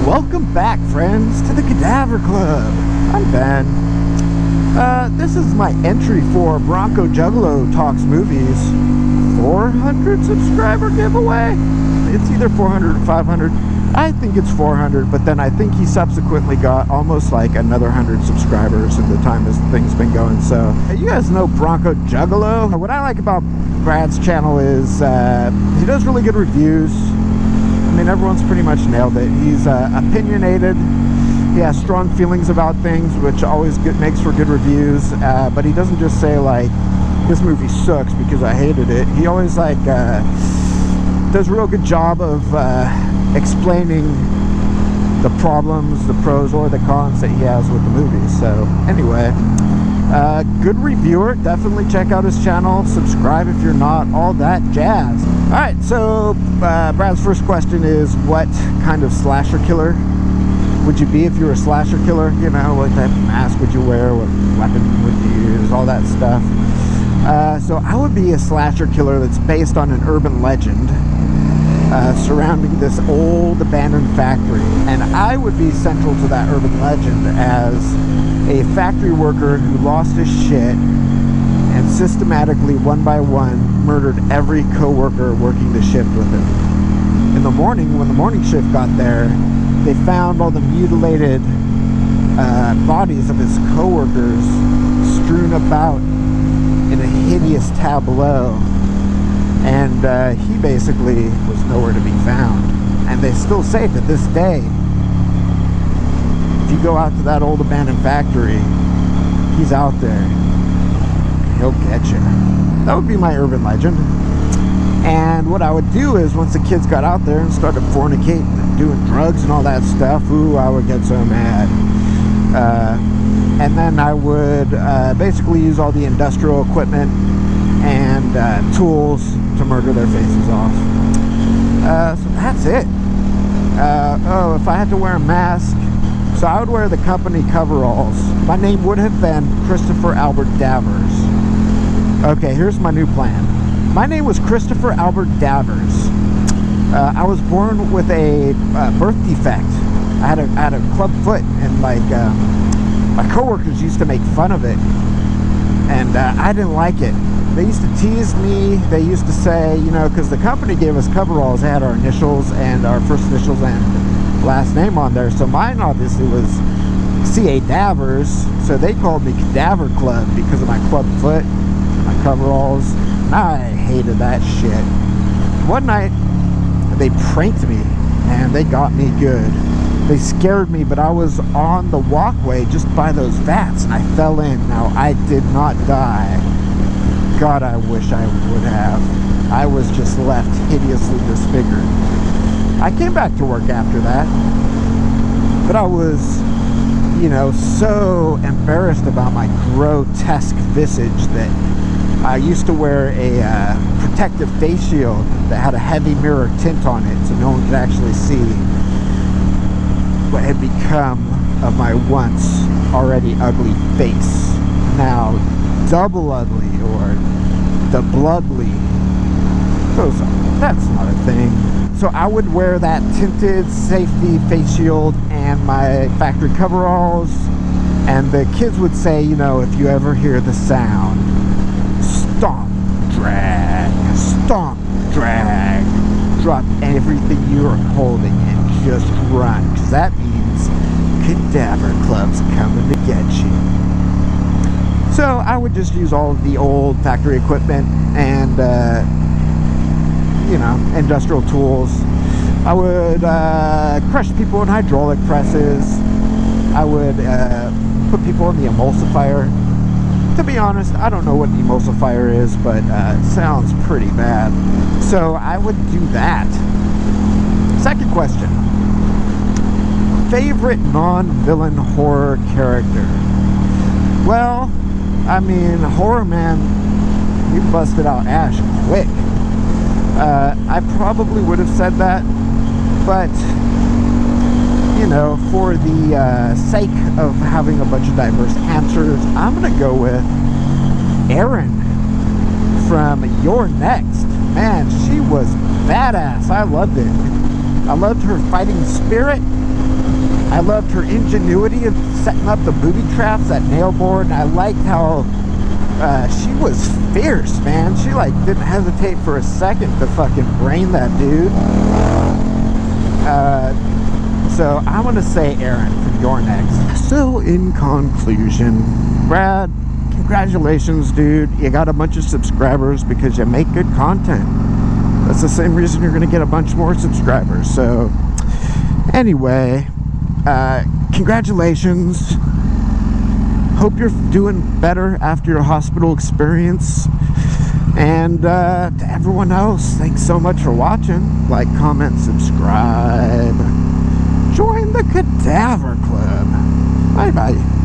Welcome back, friends, to the Cadaver Club. I'm Ben. This is my entry for Bronco Juggalo Talks Movies 400 subscriber giveaway. It's either 400 or 500. I think it's 400, but then I think he subsequently got almost like another 100 subscribers in the time this thing's been going. So, you guys know Bronco Juggalo. What I like about Brad's channel is he does really good reviews. I mean, everyone's pretty much nailed it. He's opinionated. He has strong feelings about things, which always makes for good reviews. But he doesn't just say, like, this movie sucks because I hated it. He always, like, does a real good job of explaining the problems, the pros or the cons that he has with the movie. So, anyway, good reviewer. Definitely check out his channel. Subscribe if you're not. All that jazz. Alright, so Brad's first question is, what kind of slasher killer would you be if you were a slasher killer? You know, what type of mask would you wear? What weapon would you use? All that stuff. So I would be a slasher killer that's based on an urban legend surrounding this old abandoned factory. And I would be central to that urban legend as a factory worker who lost his shit and systematically, one by one, murdered every co-worker working the shift with him. In the morning, when the morning shift got there, they found all the mutilated bodies of his co-workers strewn about in a hideous tableau. And he basically was nowhere to be found. And they still say to this day, if you go out to that old abandoned factory, he's out there. He'll get you. That would be my urban legend. And what I would do is, once the kids got out there and started fornicating and doing drugs and all that stuff, ooh, I would get so mad. And then I would basically use all the industrial equipment and tools to murder their faces off. So that's it. Oh, if I had to wear a mask, so I would wear the company coveralls. My name would have been Christopher Albert Davers. Okay, here's my new plan. My name was Christopher Albert Davers. I was born with a birth defect. I had a club foot, and like my coworkers used to make fun of it, and I didn't like it. They used to tease me. They used to say, you know, because the company gave us coveralls, they had our initials and our first initials and last name on there. So mine obviously was C.A. Davers, so they called me Cadaver Club because of my club foot and my coveralls. I hated that shit. One night, they pranked me, and they got me good. They scared me, but I was on the walkway just by those vats, and I fell in. Now, I did not die. God, I wish I would have. I was just left hideously disfigured. I came back to work after that, but I was, you know, so embarrassed about my grotesque visage that I used to wear a protective face shield that had a heavy mirror tint on it so no one could actually see what had become of my once already ugly face. Now, double ugly or the bloodly. That's not a thing. So I would wear that tinted safety face shield and my factory coveralls, and the kids would say, you know, if you ever hear the sound, stomp, drag, drop everything you're holding and just run, because that means Cadaver Club's coming to get you. So I would just use all of the old factory equipment and you know, industrial tools. I would crush people in hydraulic presses. I would put people in the emulsifier. To be honest, I don't know what an emulsifier is, but it sounds pretty bad. So I would do that. Second question. Favorite non-villain horror character? Well, I mean, Horror Man, you busted out Ash quick. I probably would have said that, but, you know, for the sake of having a bunch of diverse answers, I'm going to go with Erin from You're Next. Man, she was badass. I loved it. I loved her fighting spirit. I loved her ingenuity of setting up the booby traps, that nail board, and I liked how she was fierce, man. She like didn't hesitate for a second to fucking brain that dude. So I'm gonna say Aaron, you're next. So in conclusion, Brad, congratulations, dude. You got a bunch of subscribers because you make good content. That's the same reason you're gonna get a bunch more subscribers. So anyway, congratulations. Hope you're doing better after your hospital experience. And to everyone else, thanks so much for watching. Like, comment, subscribe. Join the Cadaver Club. Bye bye.